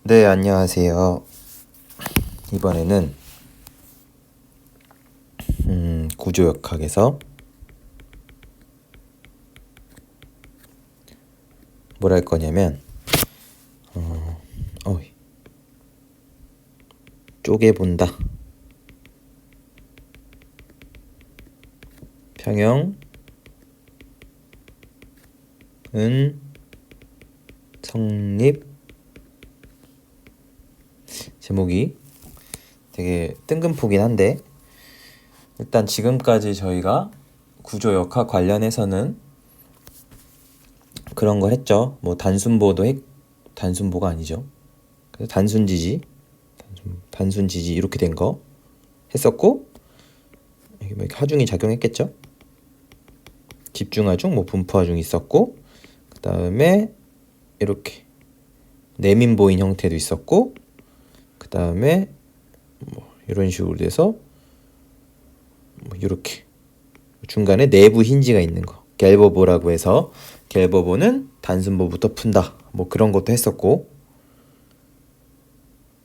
네, 안녕하세요. 이번에는 구조역학에서 뭘 할 거냐면 쪼개본다. 평형은 성립. 제목이 되게 뜬금포긴 한데, 일단 지금까지 저희가 구조역학 관련해서는 그런 걸 했죠. 뭐 단순보가 아니죠. 그래서 단순지지 이렇게 된 거 했었고, 여기 뭐 이렇게 하중이 작용했겠죠. 집중하중, 뭐 분포하중이 있었고, 그 다음에 이렇게 내민보인 형태도 있었고, 그 다음에 뭐 이런 식으로 돼서 뭐 이렇게 중간에 내부 힌지가 있는 거, 갤버보라고 해서 갤버보는 단순보부터 푼다, 뭐 그런 것도 했었고,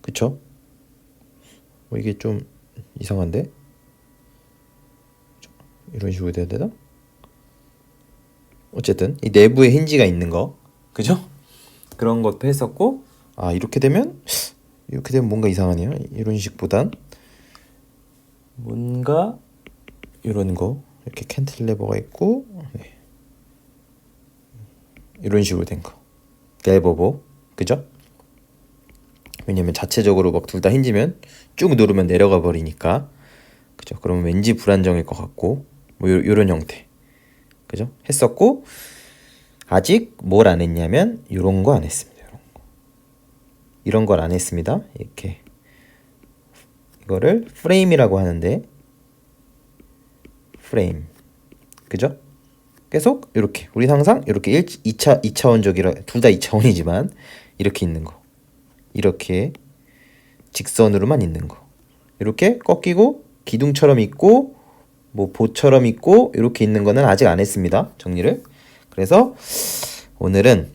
그쵸? 뭐 이게 좀 이상한데? 이런 식으로 돼야 되나? 어쨌든 이 내부에 힌지가 있는 거, 그죠? 그런 것도 했었고, 이렇게 되면 뭔가 이상하네요. 이런 식보단 뭔가 이런 거, 이렇게 캔틸레버가 있고, 네. 이런 식으로 된 거, 갤버보, 그죠? 왜냐면 자체적으로 막 둘 다 힌지면 쭉 누르면 내려가 버리니까, 그죠? 그러면 왠지 불안정일 것 같고, 뭐 요런 형태, 그죠? 했었고, 아직 뭘 안 했냐면 요런 거 안 했습니다. 이런 걸 안 했습니다. 이렇게 이거를 프레임이라고 하는데, 프레임, 그죠? 계속 이렇게 우리 항상 이렇게 2차원적이라, 둘 다 2차원이지만 이렇게 있는 거, 이렇게 직선으로만 있는 거, 이렇게 꺾이고 기둥처럼 있고 뭐 보처럼 있고 이렇게 있는 거는 아직 안 했습니다. 정리를. 그래서 오늘은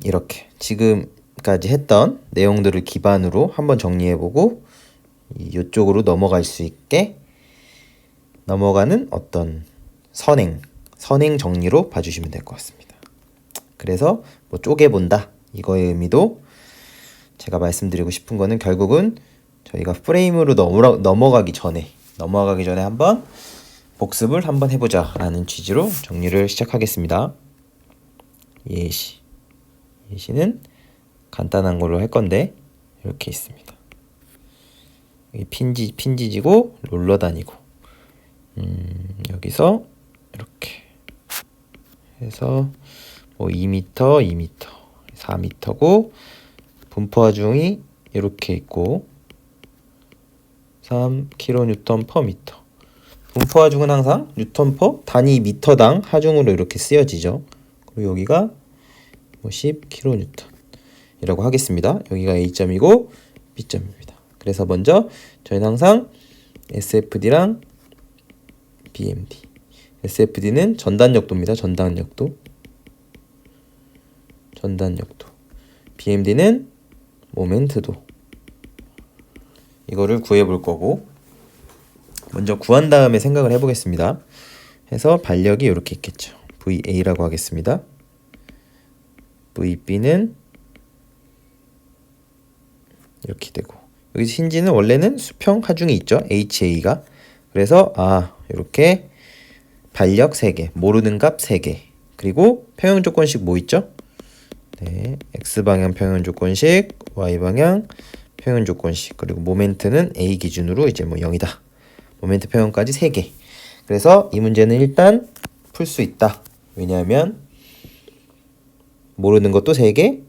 이렇게 지금까지 했던 내용들을 기반으로 한번 정리해보고 이쪽으로 넘어갈 수 있게 넘어가는 어떤 선행 정리로 봐주시면 될 것 같습니다. 그래서 뭐 쪼개본다, 이거의 의미도 제가 말씀드리고 싶은 거는 결국은 저희가 프레임으로 넘어가기 전에 한번 복습을 한번 해보자 라는 취지로 정리를 시작하겠습니다. 예시는 간단한 걸로 할 건데 이렇게 있습니다. 여기 핀지지고 롤러 다니고, 여기서 이렇게 해서 뭐 2m, 4m고, 분포하중이 이렇게 있고 3kN/m. 분포하중은 항상 뉴턴 퍼 단위 미터당 하중으로 이렇게 쓰여지죠. 그리고 여기가 뭐 10kN 이라고 하겠습니다. 여기가 A점이고 B점입니다. 그래서 먼저 저희는 항상 SFD랑 BMD, SFD는 전단역도입니다. 전단역도. BMD는 모멘트도. 이거를 구해볼 거고, 먼저 구한 다음에 생각을 해보겠습니다. 해서 반력이 이렇게 있겠죠. VA라고 하겠습니다. VB는 이렇게 되고, 여기 힌지는 원래는 수평 하중이 있죠. HA가. 그래서 이렇게 반력 3개, 모르는 값 3개, 그리고 평형 조건식 뭐 있죠? 네, X방향 평형 조건식, Y방향 평형 조건식, 그리고 모멘트는 A 기준으로 이제 뭐 0이다. 모멘트 평형까지 3개. 그래서 이 문제는 일단 풀 수 있다. 왜냐하면 모르는 것도 3개,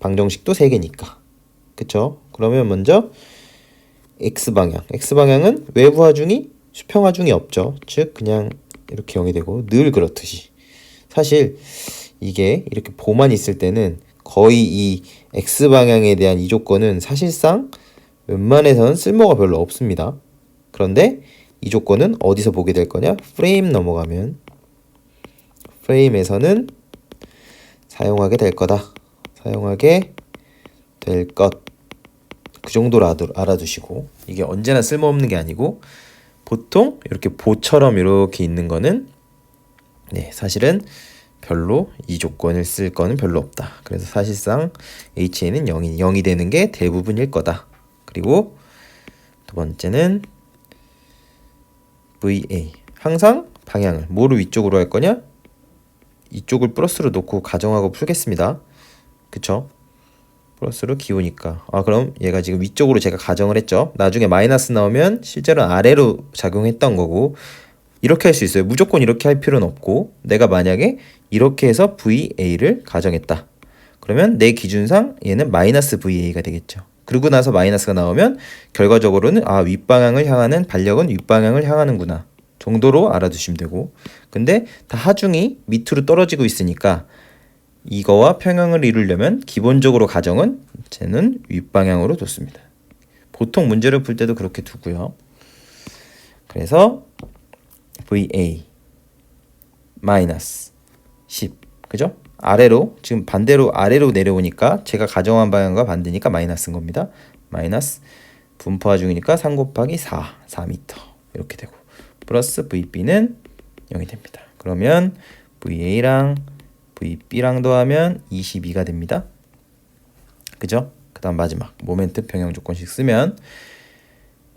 방정식도 3개니까. 그쵸? 그러면 먼저 X방향은 외부 하중이 수평 하중이 없죠. 즉 그냥 이렇게 0이 되고, 늘 그렇듯이 사실 이게 이렇게 보만 있을 때는 거의 이 X방향에 대한 이 조건은 사실상 웬만해서는 쓸모가 별로 없습니다. 그런데 이 조건은 어디서 보게 될 거냐? 프레임 넘어가면 프레임에서는 사용하게 될 거다. 사용하게 될 것. 그 정도로 알아두시고, 이게 언제나 쓸모없는 게 아니고 보통 이렇게 보처럼 이렇게 있는 거는 사실은 별로 이 조건을 쓸 거는 별로 없다. 그래서 사실상 HA는 0이 되는 게 대부분일 거다. 그리고 두 번째는 VA. 항상 방향을 뭐로 위쪽으로 할 거냐? 이쪽을 플러스로 놓고 가정하고 풀겠습니다. 그쵸? 플러스로 기우니까 그럼 얘가 지금 위쪽으로 제가 가정을 했죠. 나중에 마이너스 나오면 실제로 아래로 작용했던 거고, 이렇게 할 수 있어요. 무조건 이렇게 할 필요는 없고, 내가 만약에 이렇게 해서 VA를 가정했다. 그러면 내 기준상 얘는 마이너스 VA가 되겠죠. 그러고 나서 마이너스가 나오면 결과적으로는 윗방향을 향하는 반력은 윗방향을 향하는구나 정도로 알아두시면 되고, 근데 다 하중이 밑으로 떨어지고 있으니까 이거와 평형을 이루려면 기본적으로 가정은 쟤는 윗방향으로 뒀습니다. 보통 문제를 풀 때도 그렇게 두고요. 그래서 VA 마이너스 10, 그죠? 아래로, 지금 반대로 아래로 내려오니까 제가 가정한 방향과 반대니까 마이너스인 겁니다. 마이너스 분포화 중이니까 3 곱하기 4m 이렇게 되고, 플러스 VB는 0이 됩니다. 그러면 VA랑 VB랑 더하면 22가 됩니다. 그죠? 그 다음 마지막 모멘트 평형 조건식 쓰면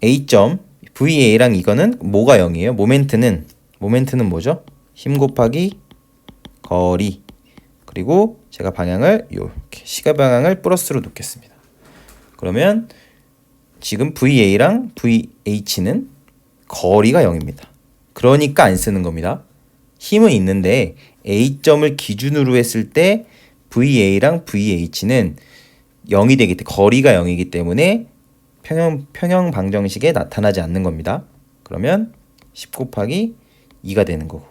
A점 VA랑 이거는 뭐가 0이에요? 모멘트는 뭐죠? 힘 곱하기 거리, 그리고 제가 방향을 이렇게 시계 방향을 플러스로 놓겠습니다. 그러면 지금 VA랑 VH는 거리가 0입니다. 그러니까 안 쓰는 겁니다. 힘은 있는데 A점을 기준으로 했을 때 VA랑 VH는 0이 되기 때문에, 거리가 0이기 때문에 평형 방정식에 나타나지 않는 겁니다. 그러면 10 곱하기 2가 되는 거고,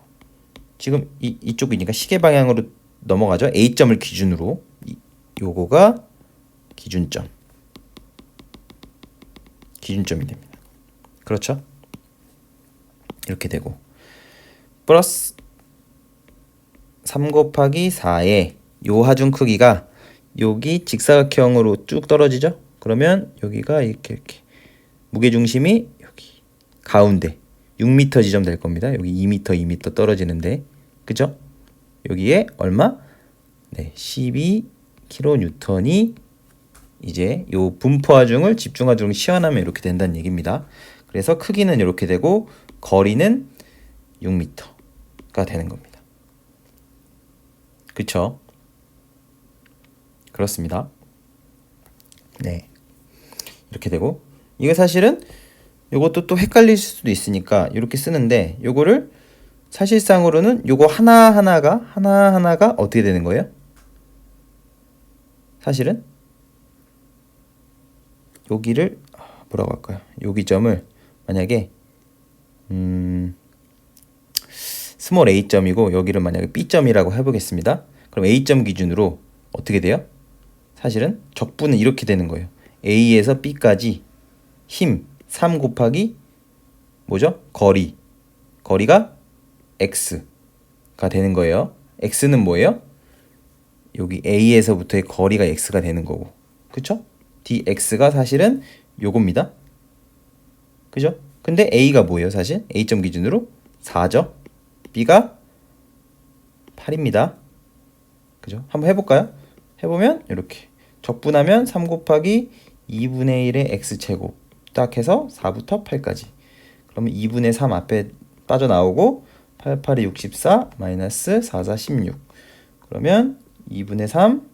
지금 이쪽이니까 시계 방향으로 넘어가죠. A점을 기준으로. 요거가 기준점이 됩니다. 그렇죠? 이렇게 되고, 플러스 3 곱하기 4의 요 하중 크기가 여기 직사각형으로 쭉 떨어지죠? 그러면 여기가 이렇게 무게중심이 여기 가운데 6m 지점 될 겁니다. 여기 2m 떨어지는데, 그죠? 여기에 얼마? 12kN이 이제 요 분포하중을 집중하중을 시환하면 이렇게 된다는 얘기입니다. 그래서 크기는 이렇게 되고 거리는 6m가 되는 겁니다. 그쵸? 그렇습니다. 이렇게 되고, 이게 사실은 요것도 또 헷갈릴 수도 있으니까 이렇게 쓰는데, 요거를 사실상으로는 요거 하나하나가 어떻게 되는 거예요? 사실은 여기를 뭐라고 할까요? 여기 점을 만약에 스몰 a점이고 여기를 만약에 b점이라고 해보겠습니다. 그럼 a점 기준으로 어떻게 돼요? 사실은 적분은 이렇게 되는 거예요. a에서 b까지 힘 3 곱하기 뭐죠? 거리가 x가 되는 거예요. x는 뭐예요? 여기 a에서부터의 거리가 x가 되는 거고, 그쵸? dx가 사실은 요겁니다. 그죠? 근데 a가 뭐예요? 사실 a점 기준으로 4죠. b가 8입니다. 그죠? 한번 해볼까요? 해보면 이렇게 적분하면 3 곱하기 2분의 1의 x제곱 딱 해서 4부터 8까지. 그러면 2분의 3 앞에 빠져나오고 8, 8이 64 마이너스 4, 4, 16. 그러면 2분의 3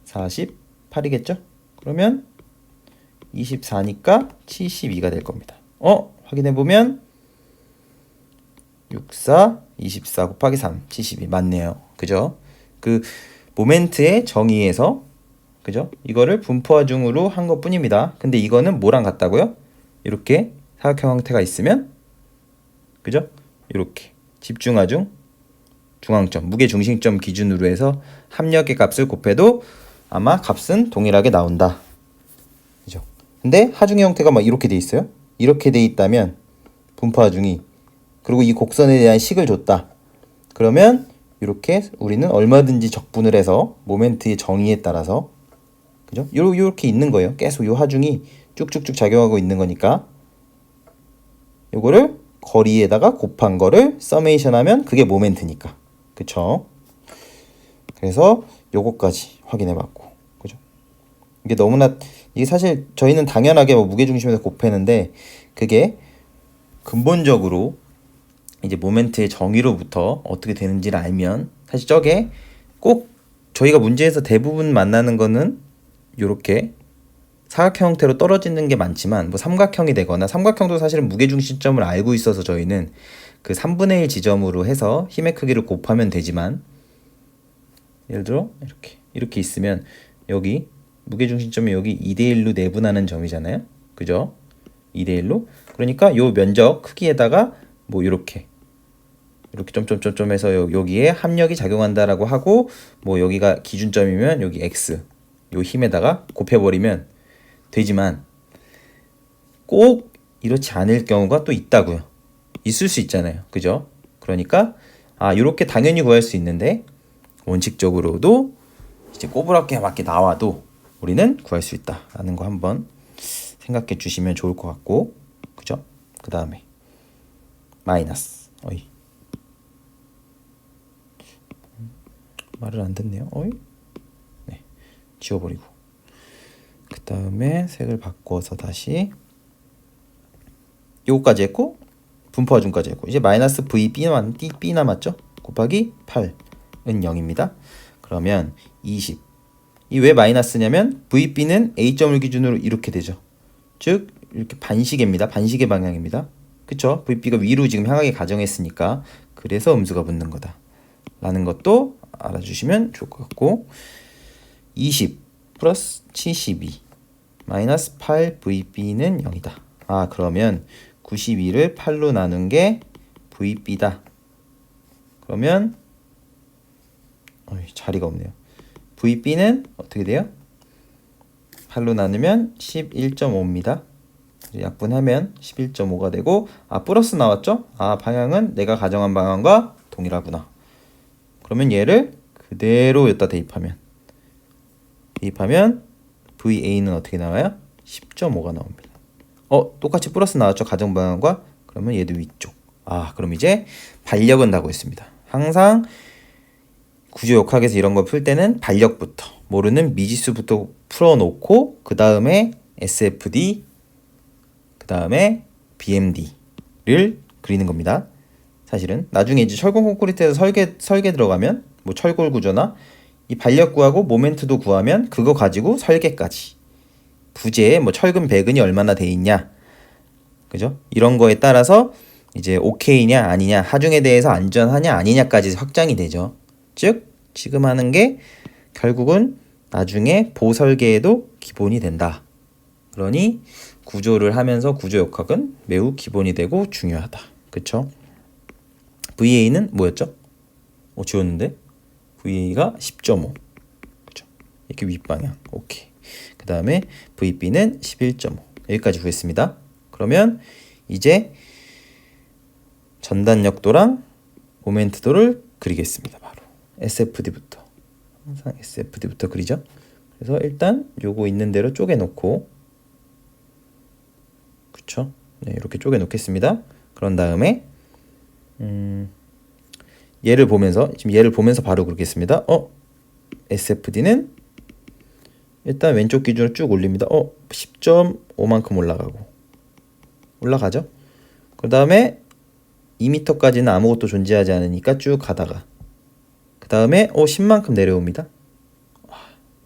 48이겠죠? 그러면 24니까 72가 될 겁니다. 확인해보면 64, 24 곱하기 3, 72 맞네요. 그죠? 그 모멘트의 정의에서, 그죠? 이거를 분포하중으로 한 것뿐입니다. 근데 이거는 뭐랑 같다고요? 이렇게 사각형 형태가 있으면, 그죠? 이렇게 집중하중, 중앙점, 무게중심점 기준으로 해서 합력의 값을 곱해도 아마 값은 동일하게 나온다. 그죠? 근데 하중의 형태가 막 이렇게 돼 있어요. 이렇게 돼 있다면 분포하중이, 그리고 이 곡선에 대한 식을 줬다. 그러면 이렇게 우리는 얼마든지 적분을 해서 모멘트의 정의에 따라서 그죠? 요렇게 있는 거예요. 계속 요 하중이 쭉쭉쭉 작용하고 있는 거니까 요거를 거리에다가 곱한 거를 서메이션 하면 그게 모멘트니까. 그쵸? 그래서 요거까지 확인해 봤고. 그죠? 이게 너무나 이게 사실 저희는 당연하게 뭐 무게중심에서 곱했는데 그게 근본적으로 이제 모멘트의 정의로부터 어떻게 되는지를 알면 사실 저게 꼭 저희가 문제에서 대부분 만나는 거는 요렇게 사각형 형태로 떨어지는 게 많지만 뭐 삼각형이 되거나 삼각형도 사실은 무게중심점을 알고 있어서 저희는 그 3분의 1 지점으로 해서 힘의 크기를 곱하면 되지만 예를 들어 이렇게 있으면 여기 무게중심점이 여기 2대1로 내분하는 점이잖아요. 그죠? 2대1로 그러니까 요 면적 크기에다가 뭐 이렇게 점점점점 해서 여기에 합력이 작용한다라고 하고 뭐 여기가 기준점이면 여기 x 요 힘에다가 곱해버리면 되지만 꼭 이렇지 않을 경우가 또 있다고요. 있을 수 있잖아요. 그죠? 그러니까 이렇게 당연히 구할 수 있는데 원칙적으로도 이제 꼬부랗게 맞게 나와도 우리는 구할 수 있다라는 거 한번 생각해 주시면 좋을 것 같고, 그죠? 그 다음에 마이너스 말을 안 듣네요. 네, 지워버리고 그 다음에 색을 바꿔서 다시 요거까지 했고 분포 하중까지 했고 이제 마이너스 VB 남았죠? 곱하기 8은 0입니다. 그러면 20 이 왜 마이너스냐면 VB는 A점을 기준으로 이렇게 되죠. 즉 이렇게 반시계입니다. 반시계 방향입니다. 그쵸? VB가 위로 지금 향하게 가정했으니까 그래서 음수가 붙는 거다 라는 것도 알아주시면 좋을 것 같고 20 플러스 72 마이너스 8 VB는 0이다. 그러면 92를 8로 나눈 게 VB다. 그러면 자리가 없네요. VB는 어떻게 돼요? 8로 나누면 11.5입니다. 약분하면 11.5가 되고 플러스 나왔죠? 방향은 내가 가정한 방향과 동일하구나. 그러면 얘를 그대로 여기다 대입하면 VA는 어떻게 나와요? 10.5가 나옵니다. 똑같이 플러스 나왔죠? 가정 방향과. 그러면 얘도 위쪽. 그럼 이제 반력은 나고 있습니다. 항상 구조역학에서 이런 걸 풀 때는 반력부터 모르는 미지수부터 풀어놓고 그 다음에 SFD 그 다음에 BMD를 그리는 겁니다. 사실은 나중에 이제 철골 콘크리트에서 설계 들어가면 뭐 철골 구조나 이 반력 구하고 모멘트도 구하면 그거 가지고 설계까지 부재에 뭐 철근 배근이 얼마나 돼 있냐, 그죠? 이런 거에 따라서 이제 오케이냐 아니냐, 하중에 대해서 안전하냐 아니냐까지 확장이 되죠. 즉 지금 하는 게 결국은 나중에 보설계에도 기본이 된다. 그러니 구조를 하면서 구조역학은 매우 기본이 되고 중요하다. 그쵸? VA는 뭐였죠? 지웠는데? VA가 10.5. 그쵸? 이렇게 윗방향. 오케이. 그 다음에 VB는 11.5. 여기까지 구했습니다. 그러면 이제 전단력도랑 모멘트도를 그리겠습니다. 바로 SFD부터. 항상 SFD부터 그리죠. 그래서 일단 요거 있는 대로 쪼개 놓고, 그쵸? 네, 이렇게 쪼개 놓겠습니다. 그런 다음에 얘를 보면서 바로 그리겠습니다. SFD는 일단 왼쪽 기준으로 쭉 올립니다. 10.5만큼 올라가죠. 그 다음에 2m까지는 아무것도 존재하지 않으니까 쭉 가다가 그 다음에 10만큼 내려옵니다.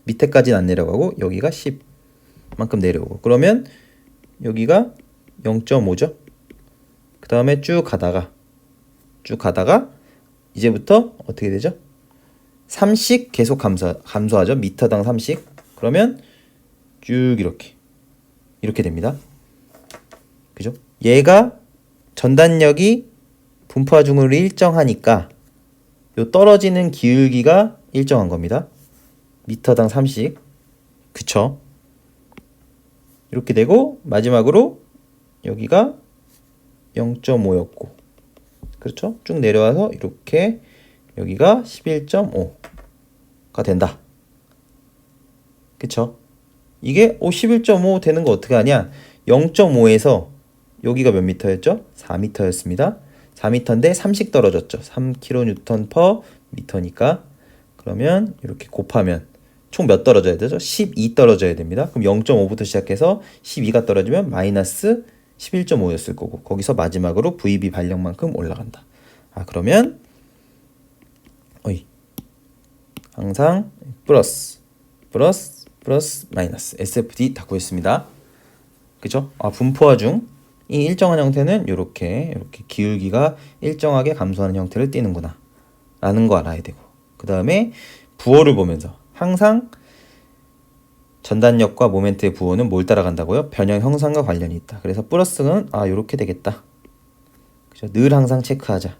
밑에까지는 안 내려가고 여기가 10만큼 내려오고, 그러면 여기가 0.5죠. 그 다음에 쭉 가다가 이제부터 어떻게 되죠? 3씩 계속 감소하죠. 미터당 3씩. 그러면 쭉 이렇게 됩니다. 그죠? 얘가 전단력이 분포하중으로 일정하니까 요 떨어지는 기울기가 일정한 겁니다. 미터당 3씩. 그쵸? 이렇게 되고 마지막으로 여기가 0.5였고, 그렇죠? 쭉 내려와서 이렇게 여기가 11.5가 된다. 그쵸? 이게 11.5 되는 거 어떻게 하냐? 0.5에서 여기가 몇 미터였죠? 4미터였습니다. 4미터인데 3씩 떨어졌죠. 3kN per 미터니까. 그러면 이렇게 곱하면 총 몇 떨어져야 되죠? 12 떨어져야 됩니다. 그럼 0.5부터 시작해서 12가 떨어지면 마이너스 11.5였을 거고, 거기서 마지막으로 VB 발력만큼 올라간다. 그러면 항상 플러스 마이너스 SFD 다 구했습니다. 그죠? 분포화중이 일정한 형태는 이렇게 기울기가 일정하게 감소하는 형태를 띠는구나 라는 거 알아야 되고, 그 다음에 부호를 보면서 항상 전단력과 모멘트의 부호는 뭘 따라간다고요? 변형 형상과 관련이 있다. 그래서 플러스는 이렇게 되겠다. 그죠? 늘 항상 체크하자.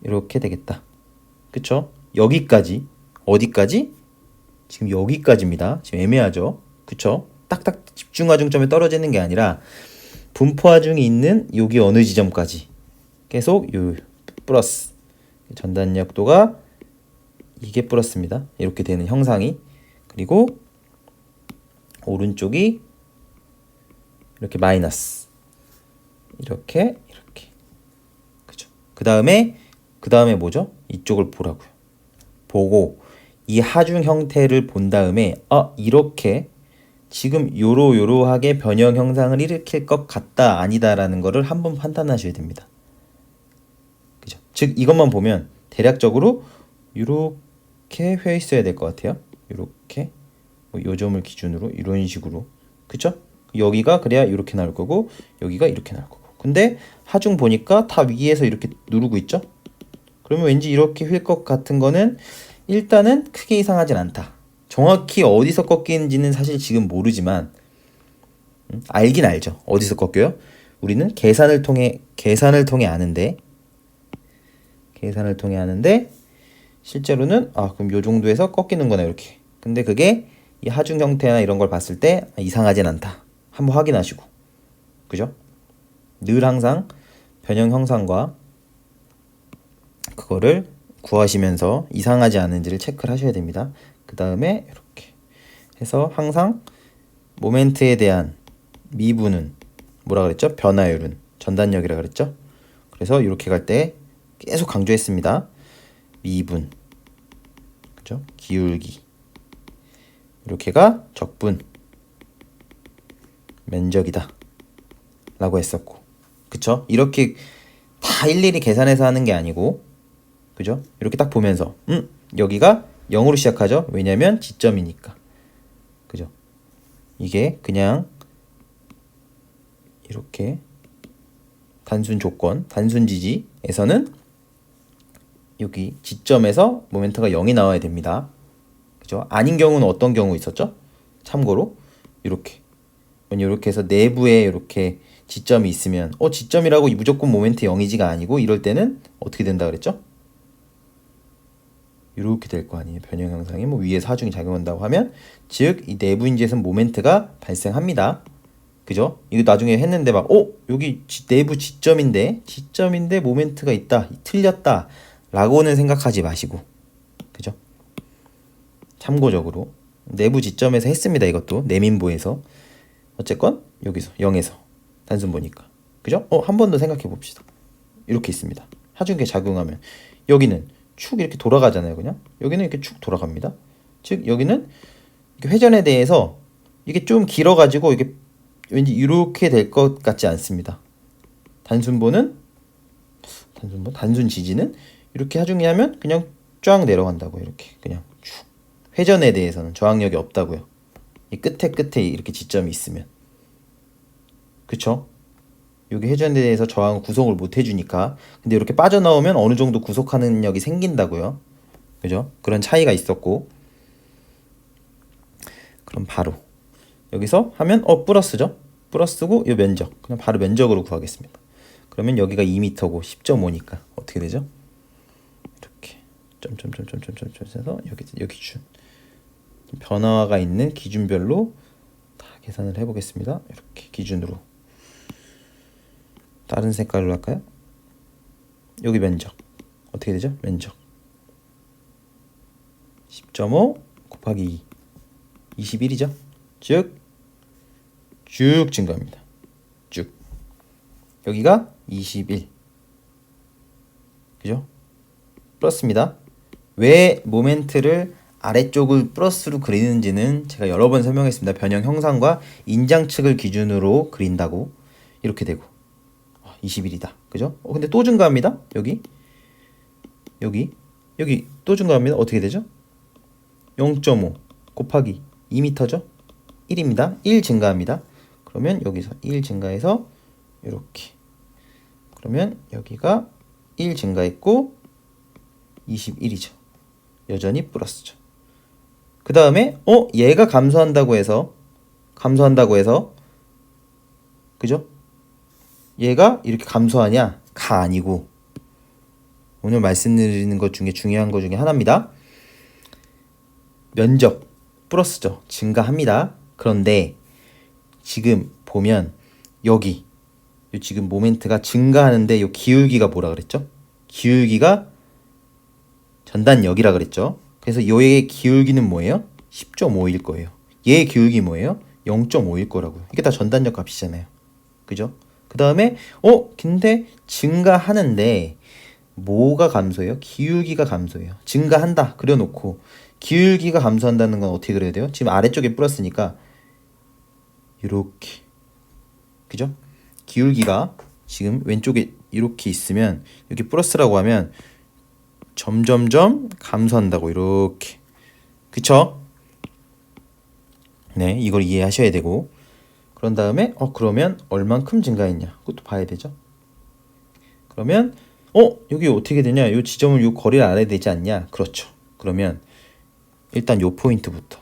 이렇게 되겠다. 그쵸? 여기까지 어디까지? 지금 여기까지입니다. 지금 애매하죠? 그쵸? 딱딱 집중하중점에 떨어지는 게 아니라 분포하중이 있는 여기 어느 지점까지 계속 요 플러스 전단력도가 이게 플러스입니다. 이렇게 되는 형상이. 그리고 오른쪽이 이렇게 마이너스. 이렇게 그죠? 그 다음에 뭐죠? 이쪽을 보라고요. 보고 이 하중 형태를 본 다음에 이렇게 지금 요러하게 변형 형상을 일으킬 것 같다 아니다라는 거를 한번 판단하셔야 됩니다. 그죠? 즉 이것만 보면 대략적으로 이렇게 휘어 있어야 될 것 같아요. 이렇게 요 점을 기준으로 이런 식으로. 그쵸? 여기가 그래야 이렇게 나올 거고 여기가 이렇게 나올 거고. 근데 하중 보니까 다 위에서 이렇게 누르고 있죠? 그러면 왠지 이렇게 휠 것 같은 거는 일단은 크게 이상하진 않다. 정확히 어디서 꺾이는지는 사실 지금 모르지만 알긴 알죠. 어디서 꺾여요? 우리는 계산을 통해 아는데 실제로는 그럼 요 정도에서 꺾이는 거네 이렇게. 근데 그게 이 하중 형태나 이런 걸 봤을 때 이상하진 않다. 한번 확인하시고. 그죠? 늘 항상 변형 형상과 그거를 구하시면서 이상하지 않은지를 체크를 하셔야 됩니다. 그 다음에 이렇게 해서 항상 모멘트에 대한 미분은 뭐라 그랬죠? 변화율은 전단력이라 그랬죠? 그래서 이렇게 갈 때 계속 강조했습니다. 미분, 그죠? 기울기, 이렇게가 적분 면적이다 라고 했었고, 그쵸? 이렇게 다 일일이 계산해서 하는 게 아니고, 그죠? 이렇게 딱 보면서 여기가 0으로 시작하죠? 왜냐면 지점이니까. 그죠? 이게 그냥 이렇게 단순 조건, 단순 지지에서는 여기 지점에서 모멘트가 0이 나와야 됩니다. 그죠? 아닌 경우는 어떤 경우 있었죠? 참고로 이렇게 해서 내부에 이렇게 지점이 있으면 지점이라고 무조건 모멘트 0이지가 아니고 이럴 때는 어떻게 된다 그랬죠? 이렇게 될 거 아니에요. 변형 형상이 위에서 하중이 작용한다고 하면 즉 이 내부 인지에서는 모멘트가 발생합니다. 그죠? 이거 나중에 했는데 막 여기 내부 지점인데 모멘트가 있다. 틀렸다. 라고는 생각하지 마시고. 그죠? 참고적으로 내부 지점에서 했습니다. 이것도 내민보에서 어쨌건 여기서 0에서 단순 보니까. 그죠? 한 번 더 생각해 봅시다. 이렇게 있습니다. 하중계 작용하면 여기는 축 이렇게 돌아가잖아요. 그냥 여기는 이렇게 축 돌아갑니다. 즉 여기는 회전에 대해서 이게 좀 길어가지고 이게 왠지 이렇게 될 것 같지 않습니다. 단순 지지는 이렇게 하중이 하면 그냥 쫙 내려간다고. 이렇게 그냥 쭉. 회전에 대해서는 저항력이 없다고요. 이 끝에 이렇게 지점이 있으면. 그쵸? 여기 회전에 대해서 저항 구속을 못 해주니까. 근데 이렇게 빠져나오면 어느 정도 구속하는 능력이 생긴다고요. 그죠? 그런 차이가 있었고. 그럼 바로 여기서 하면 플러스죠? 플러스고 이 면적. 그냥 바로 면적으로 구하겠습니다. 그러면 여기가 2m고 10.5니까 어떻게 되죠? 이렇게 해서 여기 기준. 변화가 있는 기준별로 다 계산을 해보겠습니다. 이렇게 기준으로. 다른 색깔로 할까요? 여기 면적 어떻게 되죠? 면적 10.5 곱하기 2 21이죠? 즉 쭉 증가합니다. 쭉. 여기가 21. 그죠? 플러스입니다. 왜 모멘트를 아래쪽을 플러스로 그리는지는 제가 여러 번 설명했습니다. 변형 형상과 인장 측을 기준으로 그린다고. 이렇게 되고 21이다. 그죠? 근데 또 증가합니다. 여기 또 증가합니다. 어떻게 되죠? 0.5 곱하기 2m죠? 1입니다. 1 증가합니다. 그러면 여기서 1 증가해서 이렇게. 그러면 여기가 1 증가했고 21이죠. 여전히 플러스죠. 그 다음에 얘가 감소한다고 해서 그죠? 얘가 이렇게 감소하냐? 가 아니고 오늘 말씀드리는 것 중에 중요한 것 중에 하나입니다. 면적 플러스죠. 증가합니다. 그런데 지금 보면 여기 지금 모멘트가 증가하는데 요 기울기가 뭐라 그랬죠? 기울기가 전단역이라 그랬죠. 그래서 요의 기울기는 뭐예요? 10.5일 거예요. 얘의 기울기 뭐예요? 0.5일 거라고요. 이게 다 전단역 값이잖아요. 그죠? 그 다음에 근데 증가하는데 뭐가 감소해요? 기울기가 감소해요. 증가한다 그려놓고 기울기가 감소한다는 건 어떻게 그려야 돼요? 지금 아래쪽에 플러스니까 이렇게. 그죠? 기울기가 지금 왼쪽에 이렇게 있으면 여기 플러스라고 하면 점점점 감소한다고 이렇게. 그쵸? 네, 이걸 이해하셔야 되고 그런 다음에 그러면 얼만큼 증가했냐 그것도 봐야 되죠. 그러면 여기 어떻게 되냐? 요 지점을 요 거리를 알아야 되지 않냐? 그렇죠. 그러면 일단 요 포인트부터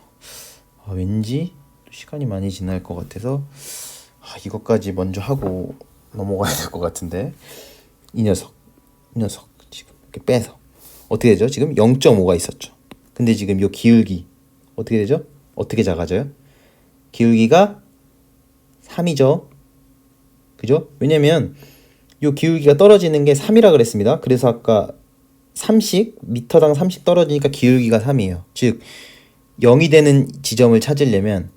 왠지 시간이 많이 지날 것 같아서 이것까지 먼저 하고 넘어가야 될 것 같은데 이 녀석 지금 이렇게 빼서 어떻게 되죠? 지금 0.5가 있었죠. 근데 지금 요 기울기 어떻게 되죠? 어떻게 작아져요? 기울기가 3이죠. 그죠? 왜냐면 요 기울기가 떨어지는 게 3이라 그랬습니다. 그래서 아까 30, 미터당 30 떨어지니까 기울기가 3이에요. 즉 0이 되는 지점을 찾으려면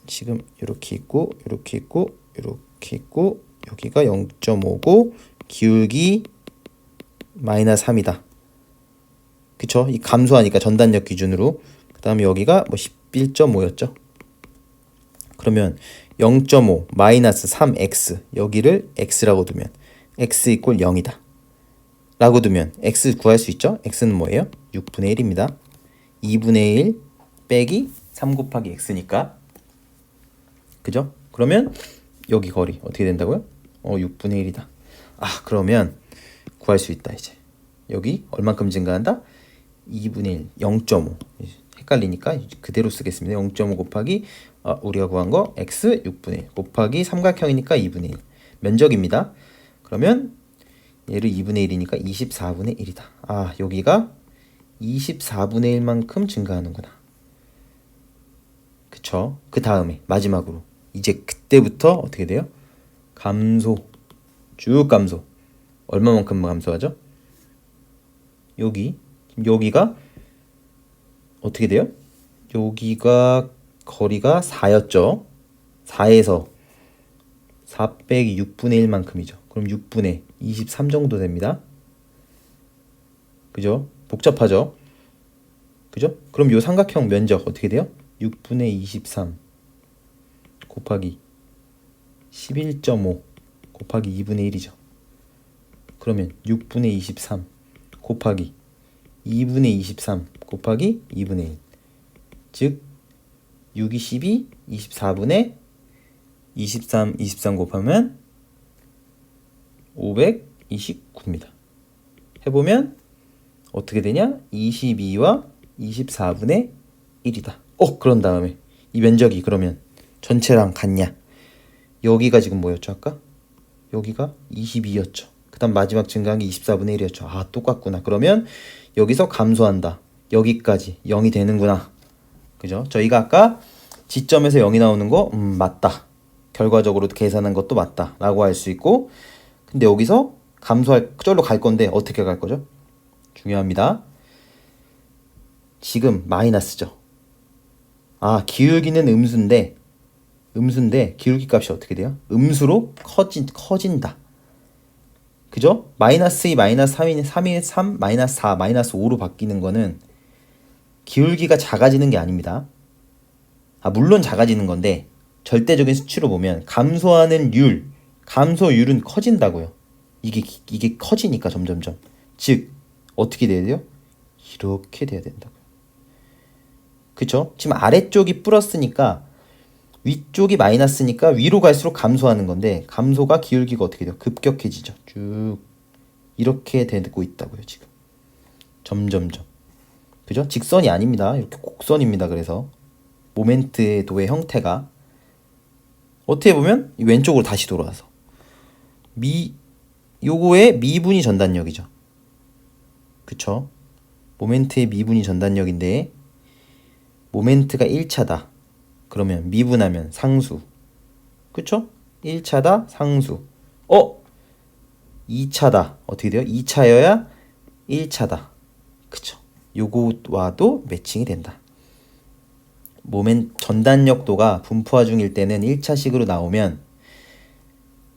지금 이렇게 있고 이렇게 있고 이렇게 있고 여기가 0.5고 기울기 마이너스 3이다. 그쵸? 이 감소하니까 전단력 기준으로. 그 다음에 여기가 뭐 11.5였죠. 그러면 0.5 마이너스 3x 여기를 x라고 두면 x 이꼴 0이다 라고 두면 x 구할 수 있죠? x는 뭐예요? 6분의 1입니다. 2분의 1 빼기 3 곱하기 x니까. 그죠? 그러면 여기 거리 어떻게 된다고요? 6분의 1이다. 그러면 구할 수 있다. 이제 여기 얼만큼 증가한다? 2분의 1 0.5 헷갈리니까 그대로 쓰겠습니다. 0.5 곱하기 우리가 구한 거 x 6분의 1 곱하기 삼각형이니까 2분의 1 면적입니다. 그러면 얘를 2분의 1이니까 24분의 1이다. 여기가 24분의 1만큼 증가하는구나. 그쵸? 그 다음에 마지막으로 이제 그때부터 어떻게 돼요? 감소. 쭉 감소. 얼마만큼 감소하죠? 여기가 어떻게 돼요? 여기가 거리가 4였죠. 4에서 4 빼기 6분의 1만큼이죠. 그럼 6분의 23 정도 됩니다. 그죠? 복잡하죠? 그죠? 그럼 요 삼각형 면적 어떻게 돼요? 6분의 23 곱하기 11.5 곱하기 2분의 1이죠. 그러면 6분의 23 곱하기 2분의 23 곱하기 2분의 1. 즉 6이 12, 24분의 23 곱하면 529입니다. 해보면 어떻게 되냐? 22와 24분의 1이다. 그런 다음에 이 면적이 그러면 전체랑 같냐? 여기가 지금 뭐였죠 아까? 여기가 22였죠. 그 다음 마지막 증가한 게 24분의 1이었죠. 똑같구나. 그러면 여기서 감소한다. 여기까지 0이 되는구나. 그죠? 저희가 아까 지점에서 0이 나오는 거 맞다. 결과적으로 계산한 것도 맞다 라고 할 수 있고, 근데 여기서 저기로 갈 건데 어떻게 갈 거죠? 중요합니다. 지금 마이너스죠. 기울기는 음수인데 기울기 값이 어떻게 돼요? 음수로 커진다. 그죠? 마이너스 2, 마이너스 3이 3이 3, 마이너스 4, 마이너스 5로 바뀌는 거는 기울기가 작아지는 게 아닙니다. 물론 작아지는 건데 절대적인 수치로 보면 감소율은 커진다고요. 이게 커지니까 점점점. 즉 어떻게 돼야 돼요? 이렇게 돼야 된다고요. 그쵸? 지금 아래쪽이 플러스니까 위쪽이 마이너스니까 위로 갈수록 감소하는 건데 감소가 기울기가 어떻게 돼요? 급격해지죠. 쭉 이렇게 되고 있다고요. 지금 점점점. 그죠? 직선이 아닙니다. 이렇게 곡선입니다. 그래서 모멘트의 도의 형태가 어떻게 보면 왼쪽으로 다시 돌아와서 요거의 미분이 전단력이죠. 그쵸? 모멘트의 미분이 전단력인데 모멘트가 1차다. 그러면 미분하면 상수. 그쵸? 1차다 상수. 2차다. 어떻게 돼요? 2차여야 1차다. 그쵸? 요거와도 매칭이 된다. 전단력도가 분포화중일 때는 1차식으로 나오면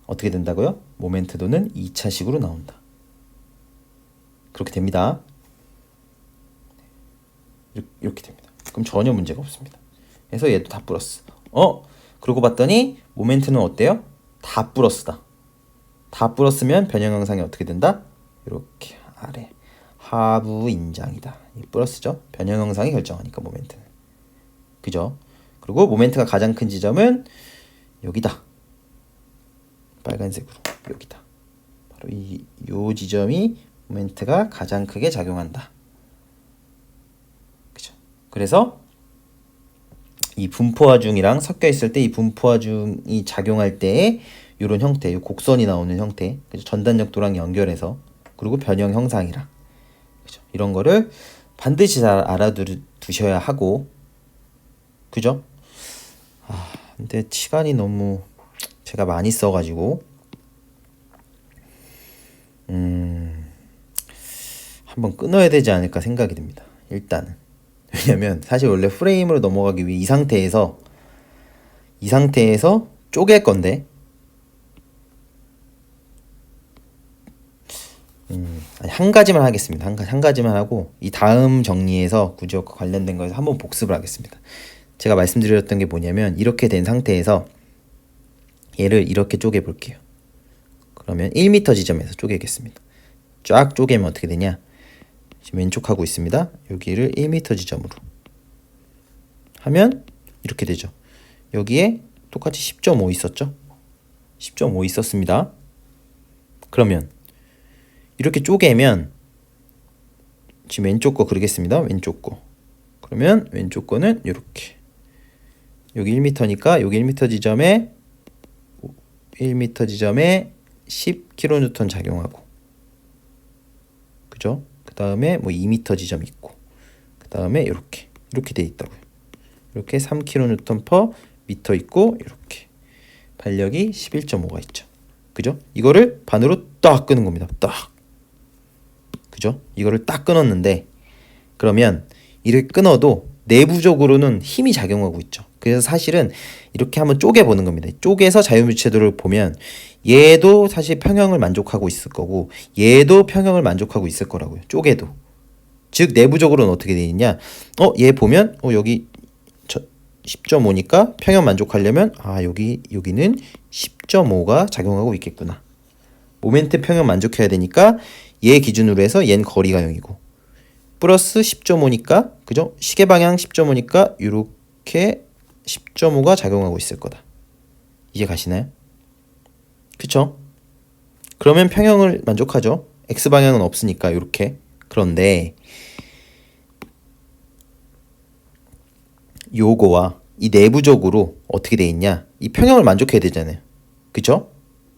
어떻게 된다고요? 모멘트도는 2차식으로 나온다. 그렇게 됩니다. 이렇게 됩니다. 그럼 전혀 문제가 없습니다. 그래서 얘도 다 플러스. 그러고 봤더니 모멘트는 어때요? 다 플러스다. 다 플러스면 변형 형상이 어떻게 된다? 이렇게 아래 하부 인장이다. 이 플러스죠. 변형 형상이 결정하니까 모멘트는. 그죠? 그리고 모멘트가 가장 큰 지점은 여기다. 빨간색으로 여기다. 바로 요 지점이 모멘트가 가장 크게 작용한다. 그죠? 그래서 이 분포화중이랑 섞여 있을 때 이 분포화중이 작용할 때에 이런 형태, 요 곡선이 나오는 형태, 그죠? 전단력도랑 연결해서 그리고 변형 형상이랑 그죠? 이런 거를 반드시 잘 알아두셔야 하고, 그죠? 근데 시간이 너무 제가 많이 써가지고 한번 끊어야 되지 않을까 생각이 듭니다. 일단은. 왜냐면 사실 원래 프레임으로 넘어가기 위해 이 상태에서 쪼갤 건데 한 가지만 하겠습니다. 한 가지만 하고 이 다음 정리해서 구조과 관련된 거에서 한번 복습을 하겠습니다. 제가 말씀드렸던 게 뭐냐면 이렇게 된 상태에서 얘를 이렇게 쪼개 볼게요. 그러면 1m 지점에서 쪼개겠습니다. 쫙 쪼개면 어떻게 되냐? 지금 왼쪽 하고 있습니다. 여기를 1m 지점으로 하면 이렇게 되죠. 여기에 똑같이 10.5 있었죠? 10.5 있었습니다. 그러면 이렇게 쪼개면 지금 왼쪽 거 그리겠습니다. 왼쪽 거. 그러면 왼쪽 거는 이렇게 여기 1m니까 여기 1m 지점에 10kN 작용하고, 그죠? 그 다음에 뭐 2m 지점 있고, 그 다음에 이렇게 돼 있다고요. 이렇게 3kN/m 있고, 이렇게 반력이 11.5가 있죠. 그죠? 이거를 반으로 딱 끄는 겁니다. 딱. 그죠? 이거를 딱 끊었는데 그러면 이를 끊어도 내부적으로는 힘이 작용하고 있죠. 그래서 사실은 이렇게 한번 쪼개보는 겁니다. 쪼개서 자유물체도를 보면 얘도 사실 평형을 만족하고 있을 거고 얘도 평형을 만족하고 있을 거라고요. 쪼개도. 즉 내부적으로는 어떻게 되어 있냐? 얘 보면 여기 10.5니까 평형 만족하려면 여기는 10.5가 작용하고 있겠구나. 모멘트 평형 만족해야 되니까 얘 기준으로 해서 얘는 거리가 0이고 플러스 10.5니까 그죠? 시계 방향 10.5니까 이렇게 10.5가 작용하고 있을 거다. 이해 가시나요? 그쵸? 그러면 평형을 만족하죠. X방향은 없으니까 이렇게. 그런데 요거와 이 내부적으로 어떻게 돼 있냐? 이 평형을 만족해야 되잖아요. 그쵸?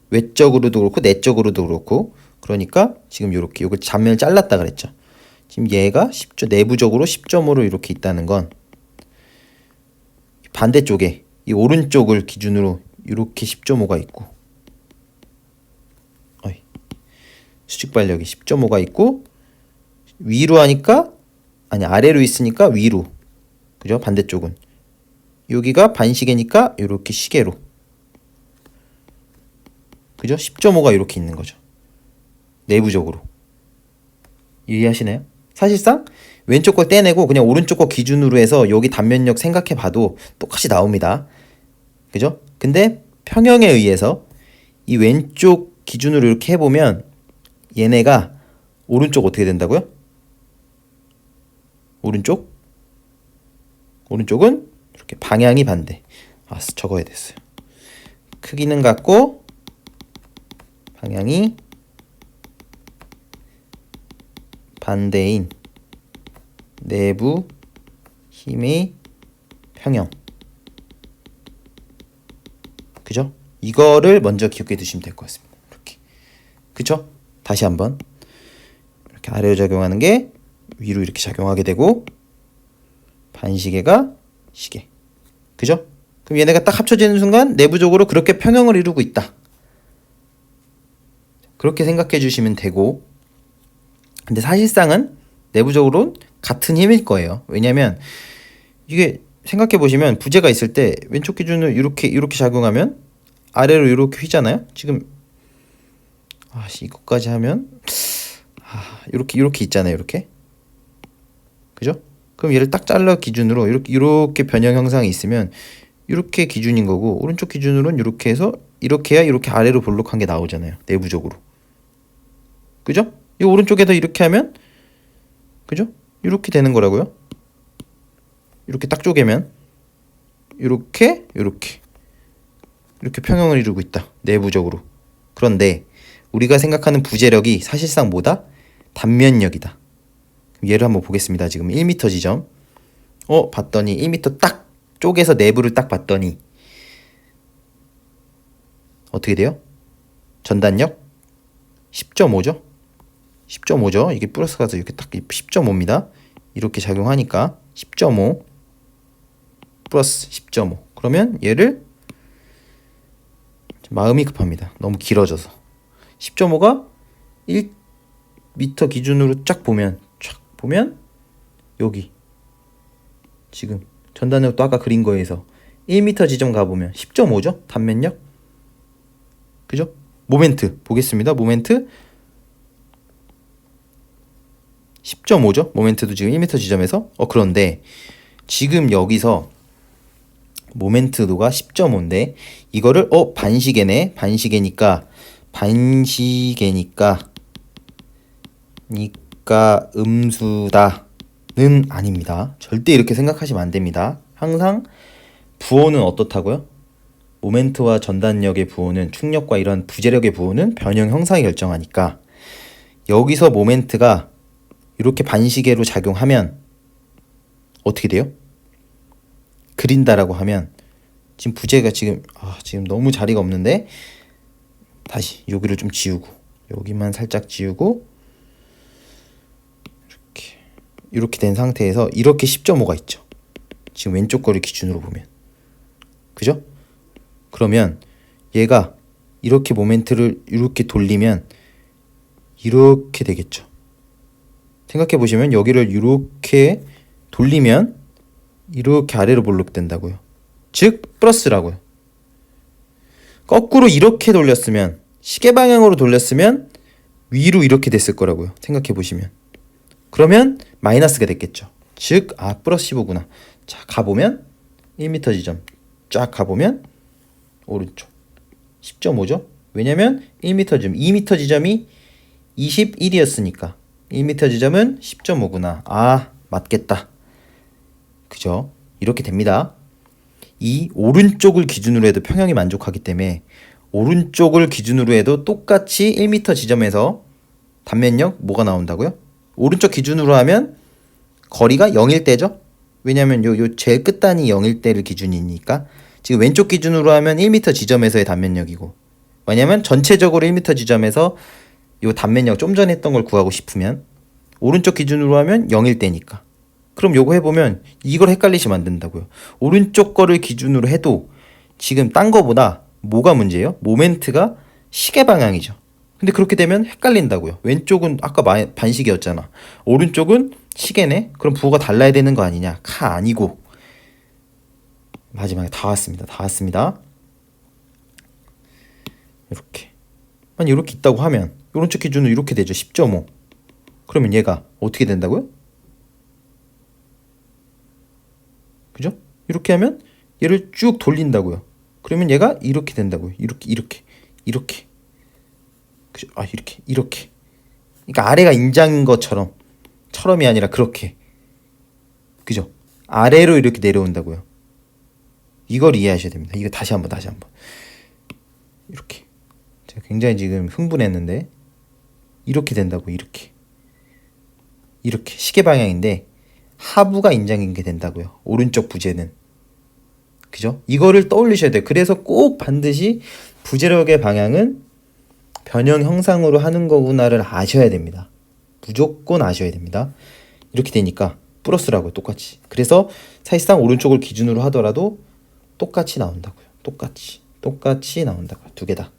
외적으로도 그렇고 내적으로도 그렇고. 그러니까 지금 요렇게 요걸 잔면을 잘랐다 그랬죠. 지금 얘가 내부적으로 10.5로 이렇게 있다는 건 반대쪽에 이 오른쪽을 기준으로 이렇게 10.5가 있고 수직 반력이 10.5가 있고 위로 하니까 아래로 있으니까 위로. 그죠? 반대쪽은 여기가 반시계니까 이렇게 시계로. 그죠? 10.5가 이렇게 있는 거죠. 내부적으로. 이해하시나요? 사실상 왼쪽 걸 떼내고 그냥 오른쪽 거 기준으로 해서 여기 단면역 생각해 봐도 똑같이 나옵니다. 그죠? 근데 평형에 의해서 이 왼쪽 기준으로 이렇게 해보면 얘네가 오른쪽 어떻게 된다고요? 오른쪽은 이렇게 방향이 반대. 아, 적어야 됐어요. 크기는 같고 방향이 반대인 내부 힘의 평형. 그죠? 이거를 먼저 기억해 두시면 될 것 같습니다. 이렇게. 그죠? 다시 한번. 이렇게 아래로 작용하는 게 위로 이렇게 작용하게 되고 반시계가 시계. 그죠? 그럼 얘네가 딱 합쳐지는 순간 내부적으로 그렇게 평형을 이루고 있다. 그렇게 생각해 주시면 되고, 근데 사실상은 내부적으로는 같은 힘일 거예요. 왜냐면 이게 생각해 보시면 부재가 있을 때 왼쪽 기준을 이렇게 작용하면 아래로 이렇게 휘잖아요. 지금 이것까지 하면 이렇게 있잖아요. 이렇게. 그죠? 그럼 얘를 딱 잘라 기준으로 이렇게 변형 형상이 있으면 이렇게 기준인 거고, 오른쪽 기준으로는 이렇게 해서 이렇게 해야 이렇게 아래로 볼록한 게 나오잖아요. 내부적으로. 그죠? 이 오른쪽에다 이렇게 하면 그죠? 이렇게 되는 거라고요. 이렇게 딱 쪼개면 이렇게 평형을 이루고 있다. 내부적으로. 그런데 우리가 생각하는 부재력이 사실상 뭐다? 단면력이다. 얘를 한번 보겠습니다. 지금 1m 지점. 봤더니 1m 딱 쪼개서 내부를 딱 봤더니 어떻게 돼요? 전단력 10.5죠? 10.5죠? 이게 플러스 가서 이렇게 딱 10.5입니다. 이렇게 작용하니까 10.5 플러스 10.5. 그러면 얘를 마음이 급합니다. 너무 길어져서 10.5가 1m 기준으로 쫙 보면 여기 지금 전단력도 아까 그린 거에서 1m 지점 가보면 10.5죠? 단면력. 그죠? 모멘트 보겠습니다. 모멘트 10.5죠? 모멘트도 지금 1m 지점에서. 그런데 지금 여기서 모멘트도가 10.5인데 이거를 반시계네. 반시계니까 음수다는 아닙니다. 절대 이렇게 생각하시면 안 됩니다. 항상 부호는 어떻다고요? 모멘트와 전단력의 부호는, 충력과 이런 부재력의 부호는 변형 형상이 결정하니까 여기서 모멘트가 이렇게 반시계로 작용하면 어떻게 돼요? 그린다라고 하면 지금 부재가 지금 너무 자리가 없는데 다시 여기를 좀 지우고 여기만 살짝 지우고 이렇게 된 상태에서 이렇게 10.5가 있죠. 지금 왼쪽 거를 기준으로 보면. 그죠? 그러면 얘가 이렇게 모멘트를 이렇게 돌리면 이렇게 되겠죠. 생각해 보시면 여기를 이렇게 돌리면 이렇게 아래로 볼록된다고요. 즉 플러스라고요. 거꾸로 이렇게 돌렸으면, 시계 방향으로 돌렸으면 위로 이렇게 됐을 거라고요. 생각해 보시면. 그러면 마이너스가 됐겠죠. 즉 플러스 15구나. 자, 가보면 1m 지점 쫙 가보면 오른쪽 10.5죠. 왜냐면 1m 지점, 2m 지점이 21이었으니까 1m 지점은 10.5구나. 맞겠다. 그죠? 이렇게 됩니다. 이 오른쪽을 기준으로 해도 평형이 만족하기 때문에 오른쪽을 기준으로 해도 똑같이 1m 지점에서 단면력 뭐가 나온다고요? 오른쪽 기준으로 하면 거리가 0일 때죠. 왜냐면 요 제일 끝단이 0일 때를 기준이니까. 지금 왼쪽 기준으로 하면 1m 지점에서의 단면력이고, 왜냐면 전체적으로 1m 지점에서 요 단면력 좀 전에 했던 걸 구하고 싶으면 오른쪽 기준으로 하면 0일 때니까. 그럼 요거 해보면 이걸 헷갈리시면 안 된다고요. 오른쪽 거를 기준으로 해도 지금 딴 거보다 뭐가 문제예요? 모멘트가 시계 방향이죠. 근데 그렇게 되면 헷갈린다고요. 왼쪽은 아까 반시계였잖아. 오른쪽은 시계네? 그럼 부호가 달라야 되는 거 아니냐? 아니고 마지막에 다 왔습니다. 다 왔습니다. 이렇게. 만약 이렇게 있다고 하면 오른쪽 기준으로 이렇게 되죠. 10.5. 그러면 얘가 어떻게 된다고요? 그죠? 이렇게 하면 얘를 쭉 돌린다고요. 그러면 얘가 이렇게 된다고요. 이렇게. 그죠? 아, 이렇게. 그러니까 아래가 인장인 처럼이 아니라 그렇게. 그죠? 아래로 이렇게 내려온다고요. 이걸 이해하셔야 됩니다. 이거 다시 한번. 이렇게. 제가 굉장히 지금 흥분했는데 이렇게 된다고. 이렇게 시계 방향인데 하부가 인장인 게 된다고요. 오른쪽 부재는. 그죠? 이거를 떠올리셔야 돼요. 그래서 꼭 반드시 부재력의 방향은 변형 형상으로 하는 거구나를 아셔야 됩니다. 무조건 아셔야 됩니다. 이렇게 되니까 플러스라고요. 똑같이. 그래서 사실상 오른쪽을 기준으로 하더라도 똑같이 나온다고요. 똑같이 나온다고요. 두 개 다.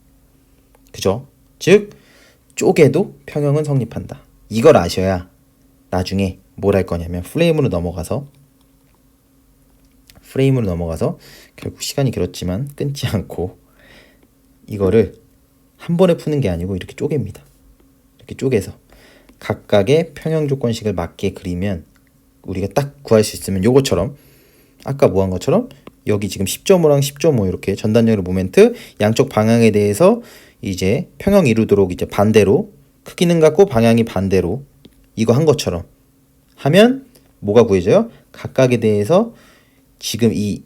그죠? 즉 쪼개도 평형은 성립한다. 이걸 아셔야 나중에 뭘 할 거냐면 프레임으로 넘어가서 결국 시간이 길었지만 끊지 않고 이거를 한 번에 푸는 게 아니고 이렇게 쪼갭니다. 이렇게 쪼개서 각각의 평형 조건식을 맞게 그리면 우리가 딱 구할 수 있으면 요거처럼 아까 뭐 한 것처럼 여기 지금 10.5랑 10.5 이렇게 전단력의 모멘트 양쪽 방향에 대해서 이제 평형 이루도록 이제 반대로 크기는 같고 방향이 반대로 이거 한 것처럼 하면 뭐가 구해져요? 각각에 대해서 지금 이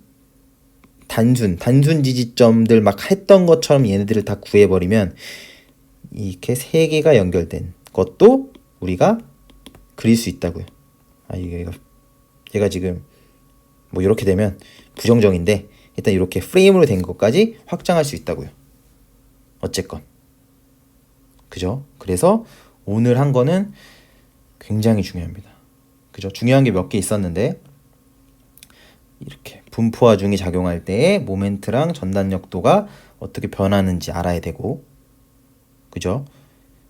단순 지지점들 막 했던 것처럼 얘네들을 다 구해버리면 이렇게 세 개가 연결된 것도 우리가 그릴 수 있다고요. 아, 얘가 지금 뭐 이렇게 되면 부정적인데 일단 이렇게 프레임으로 된 것까지 확장할 수 있다고요. 어쨌건 그죠? 그래서 오늘 한 거는 굉장히 중요합니다. 그죠? 중요한 게 몇 개 있었는데 이렇게 분포화 중이 작용할 때의 모멘트랑 전단력도가 어떻게 변하는지 알아야 되고 그죠?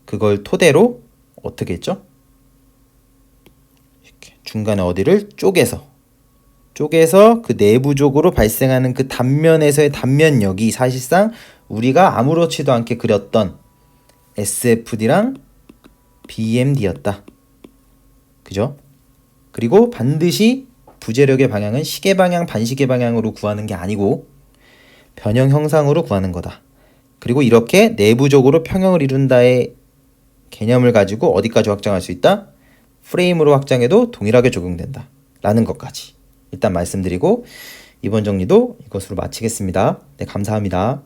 그걸 토대로 어떻게 했죠? 이렇게 중간에 어디를 쪼개서 그 내부적으로 발생하는 그 단면에서의 단면력이 사실상 우리가 아무렇지도 않게 그렸던 SFD랑 BMD였다. 그죠? 그리고 반드시 부재력의 방향은 시계 방향, 반시계 방향으로 구하는 게 아니고 변형 형상으로 구하는 거다. 그리고 이렇게 내부적으로 평형을 이룬다의 개념을 가지고 어디까지 확장할 수 있다? 프레임으로 확장해도 동일하게 적용된다. 라는 것까지 일단 말씀드리고 이번 정리도 이것으로 마치겠습니다. 네, 감사합니다.